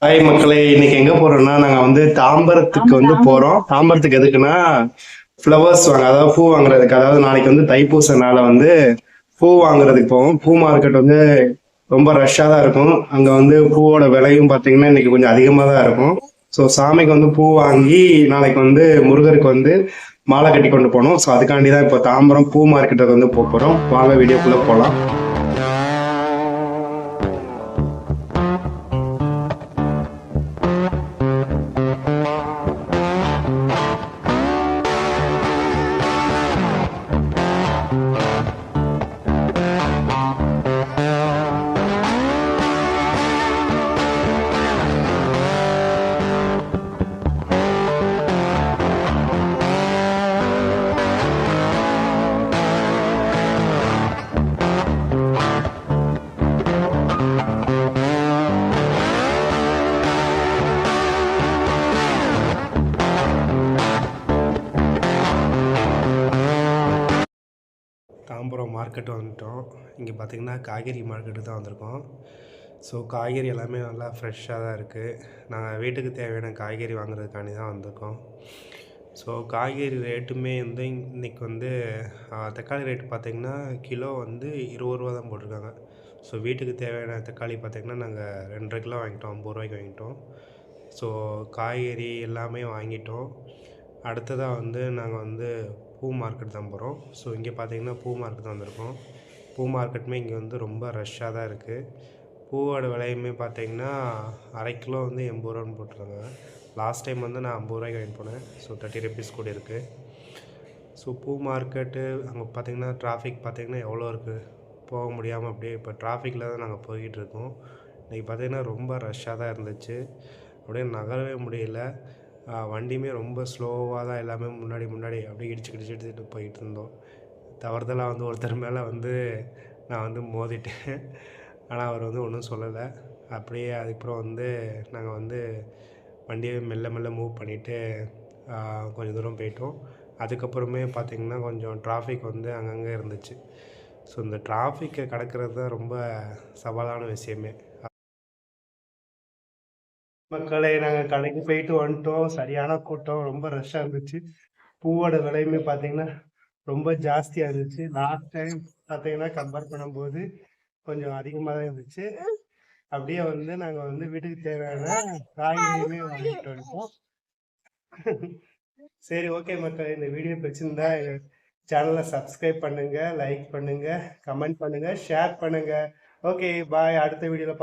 Hi மக்களே, இன்னைக்கு எங்க போறோம்னா நாங்க வந்து தாம்பரத்துக்கு வந்து போறோம். தாம்பரத்துக்கு எதுக்குன்னா ஃப்ளவர்ஸ் வாங்க, அதாவது பூ வாங்குறதுக்கு. அதாவது நாளைக்கு வந்து தைப்பூசனால வந்து பூ வாங்குறதுக்கு போவோம். பூ மார்க்கெட் வந்து ரொம்ப ரஷ்ஷா தான் இருக்கும். அங்க வந்து பூவோட விலையும் பாத்தீங்கன்னா இன்னைக்கு கொஞ்சம் அதிகமா தான் இருக்கும். ஸோ சாமிக்கு வந்து பூ வாங்கி நாளைக்கு வந்து முருகருக்கு வந்து மாலை கட்டி கொண்டு போனோம். ஸோ அதுக்காண்டி தான் இப்போ தாம்பரம் பூ மார்க்கெட்டுக்கு வந்து போறோம். வாங்க வீடியோக்குள்ள போலாம். தாம்பரம் மார்க்கெட்டு வந்துட்டோம். இங்கே பார்த்தீங்கன்னா காய்கறி மார்க்கெட்டு தான் வந்திருக்கோம். ஸோ காய்கறி எல்லாமே நல்லா ஃப்ரெஷ்ஷாக தான் இருக்குது. நாங்கள் வீட்டுக்கு தேவையான காய்கறி வாங்குறதுக்காண்டி தான் வந்திருக்கோம். ஸோ காய்கறி ரேட்டுமே வந்து இன்றைக்கி வந்து தக்காளி ரேட்டு பார்த்திங்கன்னா கிலோ வந்து 20 தான் போட்டிருக்காங்க. ஸோ வீட்டுக்கு தேவையான தக்காளி பார்த்திங்கன்னா நாங்கள் 2.5 கிலோ வாங்கிட்டோம், 50 ரூபாய்க்கு வாங்கிட்டோம். ஸோ காய்கறி எல்லாமே வாங்கிட்டோம். அடுத்ததாக வந்து நாங்கள் வந்து பூ மார்க்கெட் தான் போகிறோம். ஸோ இங்கே பார்த்தீங்கன்னா பூ மார்க்கெட் தான் வந்திருக்கோம். பூ மார்க்கெட்டுமே இங்கே வந்து ரொம்ப ரஷ்ஷாக தான் இருக்குது. பூவோட விலையுமே பார்த்தீங்கன்னா அரை கிலோ வந்து 80 ரூபான்னு போட்டிருக்காங்க. லாஸ்ட் டைம் வந்து நான் 50 ரூபாய்க்கு வாங்கிட்டு போனேன். ஸோ 30 ருபீஸ் கூட இருக்குது. ஸோ பூ மார்க்கெட்டு அங்கே பார்த்தீங்கன்னா டிராஃபிக் பார்த்தீங்கன்னா எவ்வளோ இருக்குது, போக முடியாமல் அப்படியே இப்போ டிராஃபிக்கில் தான் நாங்கள் போய்கிட்டு இருக்கோம். இன்றைக்கி பார்த்தீங்கன்னா ரொம்ப ரஷ்ஷாக தான் இருந்துச்சு. அப்படியே நகரவே முடியல. வண்டியுமே ரொம்ப ஸ்லோவாக தான் எல்லாமே முன்னாடி அப்படியே இடிச்சுக்கிட்டு போயிட்டு இருந்தோம். தவறுதலாக வந்து ஒருத்தர் மேலே வந்து நான் வந்து மோதிட்டேன். ஆனால் அவர் வந்து ஒன்றும் சொல்லலை. அப்படியே அதுக்கப்புறம் வந்து நாங்கள் வந்து வண்டியை மெல்ல மெல்ல மூவ் பண்ணிவிட்டு கொஞ்சம் தூரம் போயிட்டோம். அதுக்கப்புறமே பார்த்திங்கன்னா கொஞ்சம் டிராஃபிக் வந்து அங்கங்கே இருந்துச்சு. ஸோ இந்த டிராஃபிக்கை கடக்கிறது தான் ரொம்ப சவாலான விஷயமே. மக்களே, நாங்கள் கடைக்கு போயிட்டு வந்துட்டோம். சரியான கூட்டம், ரொம்ப ரஷ்ஷாக இருந்துச்சு. பூவோட விலையுமே பார்த்தீங்கன்னா ரொம்ப ஜாஸ்தியாக இருந்துச்சு. லாஸ்ட் டைம் பார்த்தீங்கன்னா கம்பேர் பண்ணும்போது கொஞ்சம் அதிகமாக தான் இருந்துச்சு. அப்படியே வந்து நாங்கள் வந்து வீட்டுக்கு தேவையான காய்கறியுமே வாங்கிட்டு வந்துட்டோம். சரி, ஓகே மக்களே, இந்த வீடியோ பிடிச்சிருந்தா சேனலை சப்ஸ்கிரைப் பண்ணுங்க, லைக் பண்ணுங்க, கமெண்ட் பண்ணுங்க, ஷேர் பண்ணுங்க. ஓகே, பாய். அடுத்த வீடியோவில்